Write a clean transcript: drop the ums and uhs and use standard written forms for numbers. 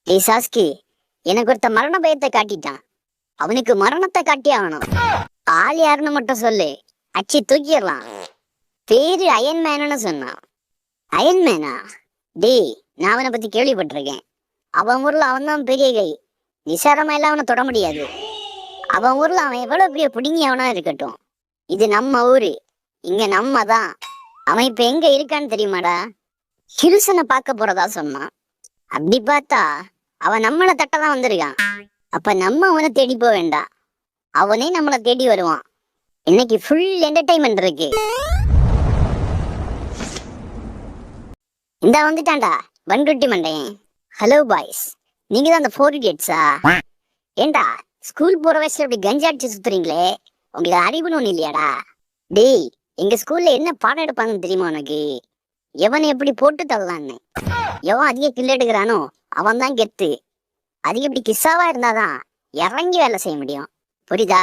டேய் சாஸ்கி, எனக்கு ஒருத்த மரண பயத்தை காட்டிட்டான். அவனுக்கு மரணத்தை காட்டி ஆகணும். ஆள் யாருன்னு மட்டும் சொல்லு, அச்சி தூக்கிடலாம். பேரு அயன்மேனு சொன்னான். அயன்மேனா? டேய், நான் அவனை பத்தி கேள்விப்பட்டிருக்கேன். அவன் ஊர்ல அவன் தான் பெரிய கை. நிசாரமா எல்லாம் அவனை தொட முடியாது. அவன் ஊர்ல அவன் எவ்வளவு பெரிய புடுங்கி அவனா இருக்கட்டும், இது நம்ம ஊரு, இங்க நம்ம தான். அவன் இப்ப எங்க இருக்கான்னு தெரியுமாடா? ஹில்சனை பார்க்க போறதா சொன்னான். அப்படி பார்த்தா அவன் நம்மளை தட்டதான் வந்திருக்கான். அப்ப நம்ம அவனை தேடி போக வேண்டாம், அவனே நம்மளை தேடி வருவான். இன்னைக்கு ஃபுல் என்டர்டைன்மெண்ட் இருக்கு. இந்த வந்துட்டான்டா பன்ருட்டி மண்டையன். ஹலோ பாய்ஸ், நீங்க தான் அந்த 4 idiotsா? ஏண்டா ஸ்கூல் போற வயசுல இப்படி கஞ்சா அடிச்சு சுத்துறீங்களே, உங்களுக்கு அறிவுன்னு ஒண்ணு இல்லையாடா? டேய், எங்க ஸ்கூல்ல என்ன பாடம் எடுப்பாங்கன்னு தெரியுமா உனக்கு? எவனை எப்படி போட்டு தள்ளலான்னு. எவன் அதிக கில் எடுக்கிறானோ அவன் தான் கெத்து. அதிக இப்படி கிஸ்ஸாவா இருந்தாதான் இறங்கி வேலை செய்ய முடியும், புரியுதா?